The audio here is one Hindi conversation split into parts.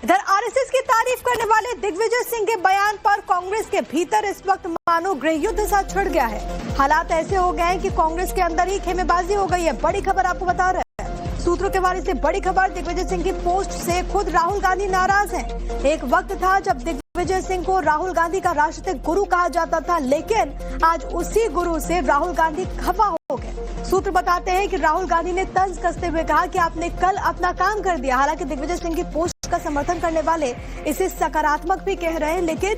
इधर आरएसएस की तारीफ करने वाले दिग्विजय सिंह के बयान पर कांग्रेस के भीतर इस वक्त मानो गृह युद्ध सा छिड़ गया है। हालात ऐसे हो गए हैं कि कांग्रेस के अंदर ही खेमेबाजी हो गई है। बड़ी खबर आपको बता रहे हैं, सूत्रों के हवाले से बड़ी खबर। दिग्विजय सिंह की पोस्ट से खुद राहुल गांधी नाराज हैं। एक वक्त था जब दिग्विजय सिंह को राहुल गांधी का राष्ट्रीय गुरु कहा जाता था, लेकिन आज उसी गुरु से राहुल गांधी खफा हो गए। सूत्र बताते हैं कि राहुल गांधी ने तंज कसते हुए कहा कि आपने कल अपना काम कर दिया। हालांकि दिग्विजय सिंह की पोस्ट का समर्थन करने वाले इसे सकारात्मक भी कह रहे हैं, लेकिन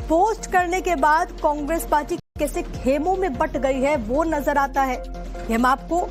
पोस्ट करने के बाद कांग्रेस पार्टी कैसे खेमों में बट गई है वो नजर आता है। हम आपको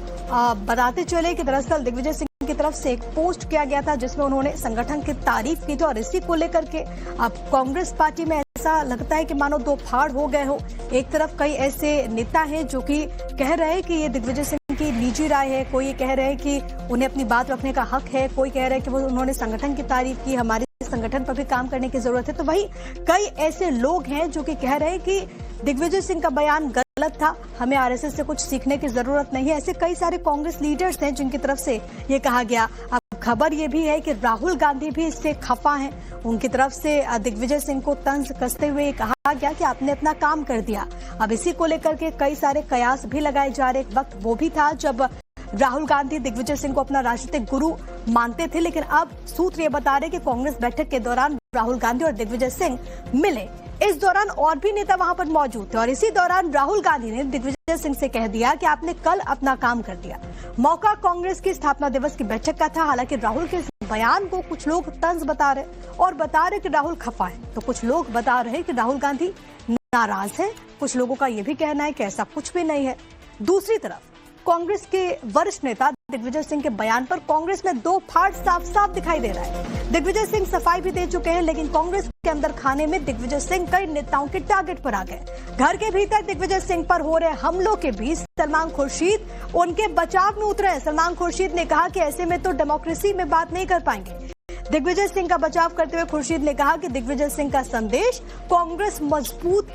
बताते चले कि दरअसल दिग्विजय सिंह की तरफ से एक पोस्ट किया गया था जिसमें उन्होंने संगठन की तारीफ की थी और इसी को लेकर के अब कांग्रेस पार्टी में ऐसा लगता है कि मानो दो फाड़ हो गए हो। एक तरफ कई ऐसे नेता हैं जो कि कह रहे हैं कि ये दिग्विजय सिंह की निजी राय है, कोई ये कह रहे हैं कि उन्हें अपनी बात रखने का हक है, कोई कह रहे हैं कि वो उन्होंने संगठन की तारीफ की, हमारे संगठन पर भी काम करने की जरूरत है। तो वही कई ऐसे लोग हैं जो कि कह रहे हैं कि दिग्विजय सिंह का बयान गलत था, हमें आरएसएस से कुछ सीखने की जरूरत नहीं है। ऐसे कई सारे कांग्रेस लीडर्स हैं जिनकी तरफ से ये कहा गया। अब खबर ये भी है कि राहुल गांधी भी इससे खफा हैं। उनकी तरफ से दिग्विजय सिंह को तंज कसते हुए कहा गया कि आपने अपना काम कर दिया। अब इसी को लेकर के कई सारे कयास भी लगाए जा रहे। एक वक्त वो भी था जब राहुल गांधी दिग्विजय सिंह को अपना राजनीतिक गुरु मानते थे, लेकिन अब सूत्र ये बता रहे कि कांग्रेस बैठक के दौरान राहुल गांधी और दिग्विजय सिंह मिले। इस दौरान और भी नेता वहां पर मौजूद थे और इसी दौरान राहुल गांधी ने दिग्विजय सिंह से कह दिया कि आपने कल अपना काम कर दिया। मौका कांग्रेस की स्थापना दिवस की बैठक का था। हालांकि राहुल के बयान को कुछ लोग तंज बता रहे और बता रहे कि राहुल खफा है, तो कुछ लोग बता रहे कि राहुल गांधी नाराज है। कुछ लोगों का यह भी कहना है कि ऐसा कुछ भी नहीं है। दूसरी तरफ कांग्रेस के वरिष्ठ नेता दिग्विजय सिंह के बयान पर कांग्रेस में दो फाड़ साफ साफ दिखाई दे रहा है। दिग्विजय सिंह सफाई भी दे चुके हैं, लेकिन कांग्रेस के अंदर खाने में दिग्विजय सिंह कई नेताओं के टारगेट पर आ गए। घर के भीतर दिग्विजय सिंह पर हो रहे हमलों के बीच सलमान खुर्शीद उनके बचाव में उतरे हैं। सलमान खुर्शीद ने कहा कि ऐसे में तो डेमोक्रेसी में बात नहीं कर पाएंगे। दिग्विजय सिंह का बचाव करते हुए खुर्शीद ने कहा कि दिग्विजय सिंह का संदेश कांग्रेस मजबूत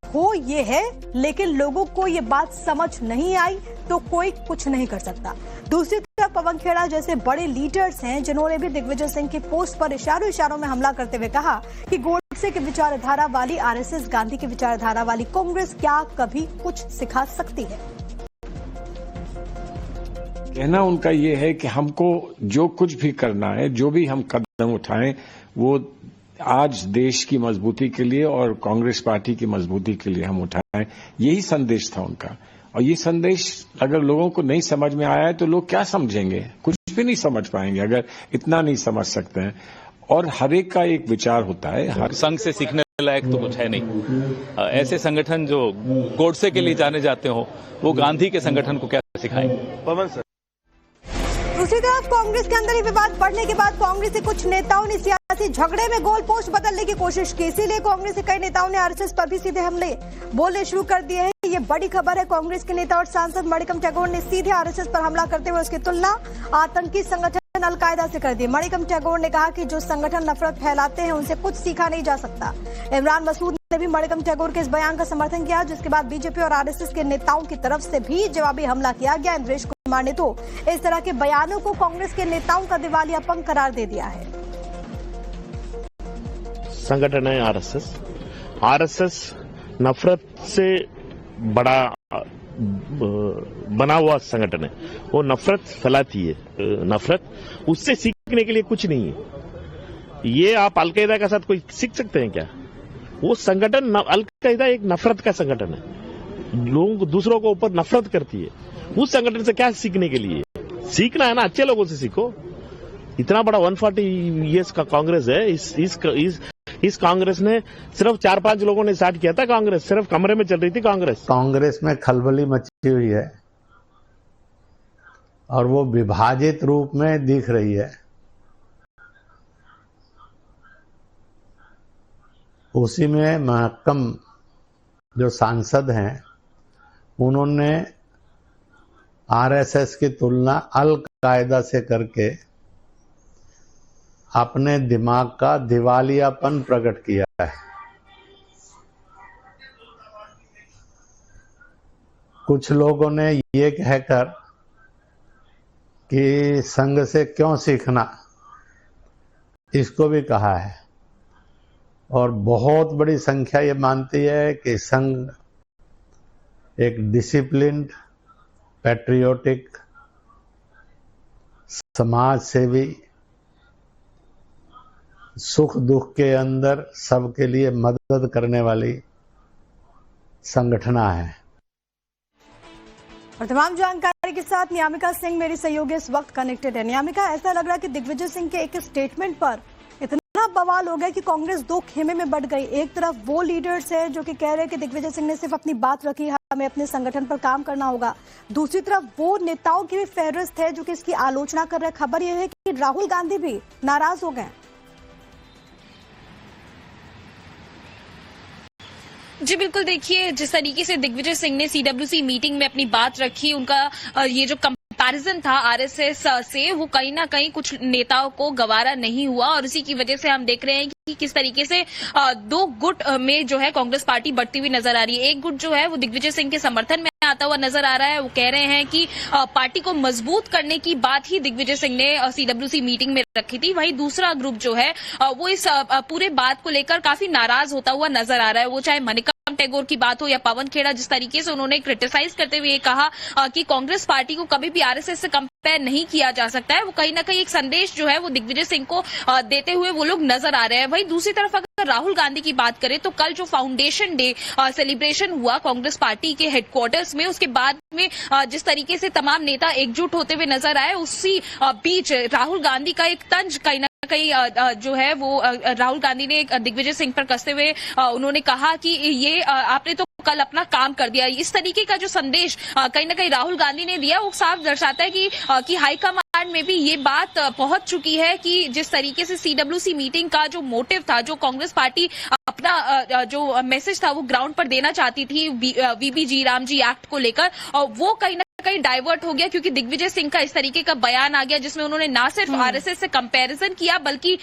हो ये है, लेकिन लोगों को ये बात समझ नहीं आई तो कोई कुछ नहीं कर सकता। दूसरी तरफ पवन खेड़ा जैसे बड़े लीडर्स हैं जिन्होंने भी दिग्विजय सिंह की पोस्ट पर इशारों में हमला करते हुए कहा कि गोडसे की विचारधारा वाली आरएसएस, गांधी की विचारधारा वाली कांग्रेस क्या कभी कुछ सिखा सकती है। कहना उनका ये है कि हमको जो कुछ भी करना है, जो भी हम कदम उठाएं, वो आज देश की मजबूती के लिए और कांग्रेस पार्टी की मजबूती के लिए हम उठाएं। यही संदेश था उनका। और ये संदेश अगर लोगों को नहीं समझ में आया है तो लोग क्या समझेंगे? कुछ भी नहीं समझ पाएंगे अगर इतना नहीं समझ सकते हैं। और हर एक का एक विचार होता है। हर संघ से सीखने लायक तो कुछ है नहीं। ऐसे संगठन जो गोडसे के लिए जाने जाते हो, वो गांधी के संगठन को क्या सिखाएंगे? पवन सर। दूसरी तरफ कांग्रेस के अंदर ही विवाद बढ़ने के बाद कांग्रेस के कुछ नेताओं ने सियासी झगड़े में गोल पोस्ट बदलने की कोशिश की। इसीलिए कांग्रेस के कई नेताओं ने आरएसएस पर भी सीधे हमले बोलने शुरू कर दिए हैं। ये बड़ी खबर है। कांग्रेस के नेता और सांसद मणिकम टैगोर ने सीधे आरएसएस पर हमला करते हुए उसकी तुलना आतंकी संगठन अलकायदा से कर दी। मणिकम टैगोर ने कहा कि जो संगठन नफरत फैलाते हैं उनसे कुछ सीखा नहीं जा सकता। इमरान मसूद ने भी मणिकम टैगोर के इस बयान का समर्थन किया, जिसके बाद बीजेपी और आरएसएस के नेताओं की तरफ से भी जवाबी हमला किया गया। इंद्रेश कुमार ने तो इस तरह के बयानों को कांग्रेस के नेताओं का दिवालियापन करार दे दिया है। संगठन है आरएसएस। आरएसएस नफरत से बड़ा बना हुआ संगठन है। वो नफरत फैलाती है। नफरत उससे सीखने के लिए कुछ नहीं है। ये आप अलकायदा के साथ कोई सीख सकते हैं क्या? वो संगठन अलकायदा एक नफरत का संगठन है। लोग दूसरों को ऊपर नफरत करती है। उस संगठन से क्या सीखने के लिए? सीखना है ना, अच्छे लोगों से सीखो। इतना बड़ा 140 ईयर्स का कांग्रेस है। इस कांग्रेस ने सिर्फ 4-5 लोगों ने स्टार्ट किया था। कांग्रेस सिर्फ कमरे में चल रही थी। कांग्रेस में खलबली मची हुई है और वो विभाजित रूप में दिख रही है। उसी में महकम जो सांसद हैं उन्होंने आरएसएस की तुलना अल कायदा से करके अपने दिमाग का दिवालियापन प्रकट किया है। कुछ लोगों ने ये कहकर कि संघ से क्यों सीखना, इसको भी कहा है और बहुत बड़ी संख्या ये मानती है कि संघ एक डिसिप्लिन्ड, पैट्रियोटिक, समाज सेवी, सुख दुख के अंदर सबके लिए मदद करने वाली संगठना है। और तमाम जानकारी के साथ नियामिका सिंह मेरी सहयोगी इस वक्त कनेक्टेड है। नियामिका, ऐसा लग रहा है कि दिग्विजय सिंह के एक स्टेटमेंट पर इतना बवाल हो गया कि कांग्रेस दो खेमे में बट गई। एक तरफ वो लीडर्स है जो कि कह रहे हैं कि दिग्विजय सिंह ने सिर्फ अपनी बात रखी, हमें अपने संगठन पर काम करना होगा। दूसरी तरफ वो नेताओं की भी फहरिस्त है जो कि इसकी आलोचना कर रहे हैं। खबर यह है कि राहुल गांधी भी नाराज हो गए। जी बिल्कुल, देखिए जिस तरीके से दिग्विजय सिंह ने सीडब्ल्यूसी मीटिंग में अपनी बात रखी, उनका ये जो कंपैरिजन था आरएसएस से, वो कहीं ना कहीं कुछ नेताओं को गवारा नहीं हुआ और इसी की वजह से हम देख रहे हैं कि किस तरीके से दो गुट में जो है कांग्रेस पार्टी बढ़ती हुई नजर आ रही है। एक गुट जो है वो दिग्विजय सिंह के समर्थन में आता हुआ नजर आ रहा है। वो कह रहे हैं कि पार्टी को मजबूत करने की बात ही दिग्विजय सिंह ने सीडब्ल्यूसी मीटिंग में रखी थी। वहीं दूसरा ग्रुप जो है वो इस पूरे बात को लेकर काफी नाराज होता हुआ नजर आ रहा है। वो चाहे मनिका टैगोर की बात हो या पवन खेड़ा, जिस तरीके से उन्होंने क्रिटिसाइज करते हुए कहा कि कांग्रेस पार्टी को कभी भी आरएसएस से कंपेयर नहीं किया जा सकता है। वो कहीं ना कहीं एक संदेश जो है वो दिग्विजय सिंह को देते हुए वो लोग नजर आ रहे हैं। वहीं दूसरी तरफ अगर राहुल गांधी की बात करें तो कल जो फाउंडेशन डे सेलिब्रेशन हुआ कांग्रेस पार्टी के हेडक्वार्टर्स में, उसके बाद में जिस तरीके से तमाम नेता एकजुट होते हुए नजर आए, उसी बीच राहुल गांधी का एक तंज कहीं जो है वो राहुल गांधी ने दिग्विजय सिंह पर कसते हुए उन्होंने कहा कि ये आपने तो कल अपना काम कर दिया। इस तरीके का जो संदेश कहीं ना कहीं राहुल गांधी ने दिया वो साफ दर्शाता है कि हाईकमान में भी ये बात पहुंच चुकी है कि जिस तरीके से सीडब्ल्यूसी मीटिंग का जो मोटिव था, जो कांग्रेस पार्टी अपना जो मैसेज था वो ग्राउंड पर देना चाहती थी वीबीजी रामजी एक्ट को लेकर, वो कहीं डाइवर्ट हो गया क्योंकि दिग्विजय सिंह का इस तरीके का बयान आ गया जिसमें उन्होंने ना सिर्फ आरएसएस से कंपैरिजन किया बल्कि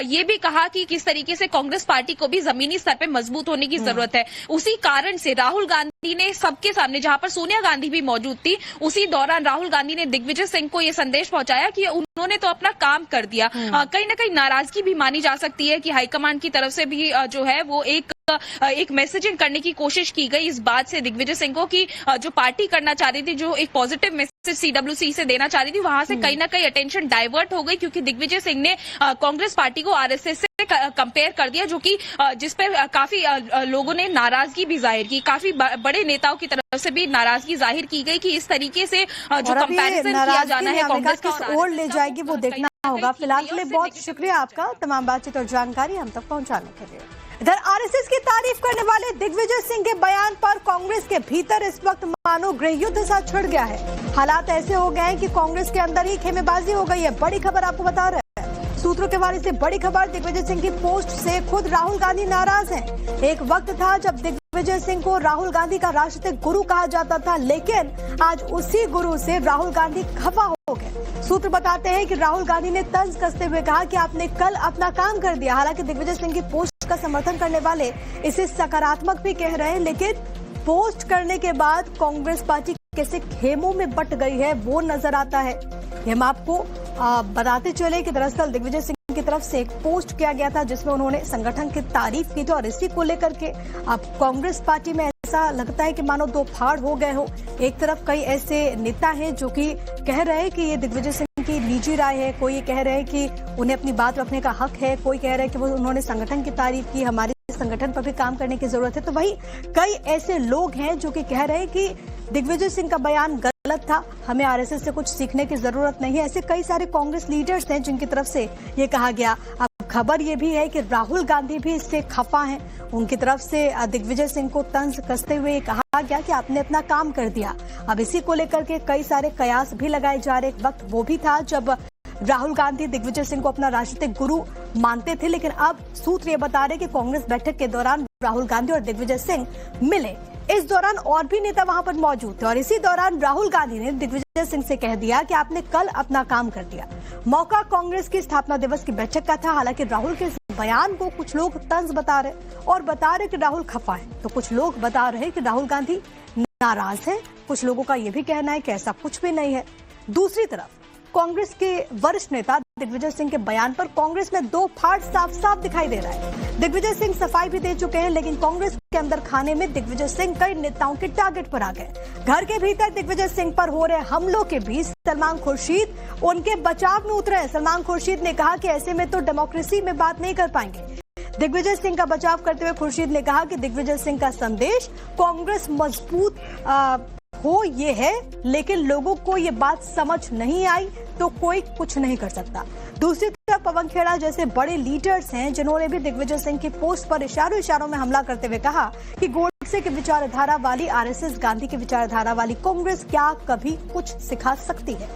ये भी कहा कि किस तरीके से कांग्रेस पार्टी को भी जमीनी स्तर पे मजबूत होने की जरूरत है। उसी कारण से राहुल गांधी ने सबके सामने, जहां पर सोनिया गांधी भी मौजूद थी, उसी दौरान राहुल गांधी ने दिग्विजय सिंह को ये संदेश पहुंचाया कि उन्होंने तो अपना काम कर दिया। कहीं ना कहीं नाराजगी भी मानी जा सकती है कि हाईकमान की तरफ से भी जो है वो एक मैसेजिंग करने की कोशिश की गई इस बात से दिग्विजय सिंह को कि जो पार्टी करना चाह रही थी, जो एक पॉजिटिव मैसेज सीडब्ल्यूसी से देना चाह रही थी, वहां से कहीं ना कहीं अटेंशन डाइवर्ट हो गई क्योंकि दिग्विजय सिंह ने कांग्रेस पार्टी को आरएसएस से कंपेयर कर दिया, जो कि जिस पर काफी लोगों ने नाराजगी भी जाहिर की। काफी बड़े नेताओं की तरफ से भी नाराजगी जाहिर की गई कि इस तरीके से जो कंपैरिजन किया जाना है कांग्रेस किस ओर ले जाएगी वो देखना होगा। फिलहाल के लिए बहुत शुक्रिया आपका तमाम बातचीत और जानकारी हम तक पहुंचाने के लिए। इधर आरएसएस की तारीफ करने वाले दिग्विजय सिंह के बयान पर कांग्रेस के भीतर इस वक्त मानो गृहयुद्ध सा छिड़ गया है। हालात ऐसे हो गए हैं कि कांग्रेस के अंदर ही खेमेबाजी हो गई है। बड़ी खबर आपको बता रहे हैं, सूत्रों के हवाले से बड़ी खबर। दिग्विजय सिंह की पोस्ट से खुद राहुल गांधी नाराज हैं। एक वक्त था जब दिग्विजय सिंह को राहुल गांधी का राजनीतिक गुरु कहा जाता था, लेकिन आज उसी गुरु से राहुल गांधी खफा हो गए। सूत्र बताते हैं कि राहुल गांधी ने तंज कसते हुए कहा कि आपने कल अपना काम कर दिया। हालांकि दिग्विजय सिंह की पोस्ट का समर्थन करने वाले इसे सकारात्मक भी कह रहे हैं, लेकिन पोस्ट करने के बाद कांग्रेस पार्टी कैसे खेमों में बट गई है वो नजर आता है। हम आपको बताते चले कि दरअसल दिग्विजय सिंह की तरफ से एक पोस्ट किया गया था जिसमें उन्होंने संगठन की तारीफ की थी और इसी को लेकर के अब कांग्रेस पार्टी में ऐसा लगता है कि मानो दो फाड़ हो गए हो। एक तरफ कई ऐसे नेता हैं जो कि कह रहे हैं कि ये दिग्विजय सिंह की निजी राय है, कोई कह रहे हैं कि उन्हें अपनी बात रखने का हक है, कोई कह रहे हैं कि वो उन्होंने संगठन की तारीफ की, हमारे संगठन पर भी काम करने की जरूरत है। तो वही कई ऐसे लोग हैं जो कि कह रहे हैं कि दिग्विजय सिंह का बयान गलत था, हमें आरएसएस से कुछ सीखने की जरूरत नहीं है। ऐसे कई सारे कांग्रेस लीडर्स हैं जिनकी तरफ से ये कहा गया। अब खबर ये भी है कि राहुल गांधी भी इससे खफा हैं। उनकी तरफ से दिग्विजय सिंह को तंज कसते हुए कहा गया कि आपने अपना काम कर दिया। अब इसी को लेकर के कई सारे कयास भी लगाए जा रहे। एक वक्त वो भी था जब राहुल गांधी दिग्विजय सिंह को अपना राजनीतिक गुरु मानते थे, लेकिन अब सूत्र ये बता रहे कि कांग्रेस बैठक के दौरान राहुल गांधी और दिग्विजय सिंह मिले। इस दौरान और भी नेता वहां पर मौजूद थे और इसी दौरान राहुल गांधी ने दिग्विजय सिंह से कह दिया कि आपने कल अपना काम कर दिया। मौका कांग्रेस की स्थापना दिवस की बैठक का था। हालांकि राहुल के बयान को कुछ लोग तंज बता रहे और बता रहे कि राहुल खफा है, तो कुछ लोग बता रहे कि राहुल गांधी नाराज है। कुछ लोगों का यह भी कहना है कि ऐसा कुछ भी नहीं है। दूसरी तरफ कांग्रेस के वरिष्ठ नेता दिग्विजय सिंह के बयान पर कांग्रेस में दो फाड़ साफ साफ दिखाई दे रहा है। दिग्विजय सिंह सफाई भी दे चुके हैं, लेकिन कांग्रेस के अंदर खाने में दिग्विजय सिंह कई नेताओं के टारगेट पर आ गए। घर के भीतर दिग्विजय सिंह पर हो रहे हमलों के बीच सलमान खुर्शीद उनके बचाव में उतरे हैं। सलमान खुर्शीद ने कहा कि ऐसे में तो डेमोक्रेसी में बात नहीं कर पाएंगे। दिग्विजय सिंह का बचाव करते हुए खुर्शीद ने कहा कि दिग्विजय सिंह का संदेश कांग्रेस मजबूत हो ये है, लेकिन लोगों को ये बात समझ नहीं आई तो कोई कुछ नहीं कर सकता। दूसरी तरफ पवन खेड़ा जैसे बड़े लीडर्स हैं जिन्होंने भी दिग्विजय सिंह की पोस्ट पर इशारों में हमला करते हुए कहा कि गोडसे की विचारधारा वाली आरएसएस, गांधी की विचारधारा वाली कांग्रेस क्या कभी कुछ सिखा सकती है।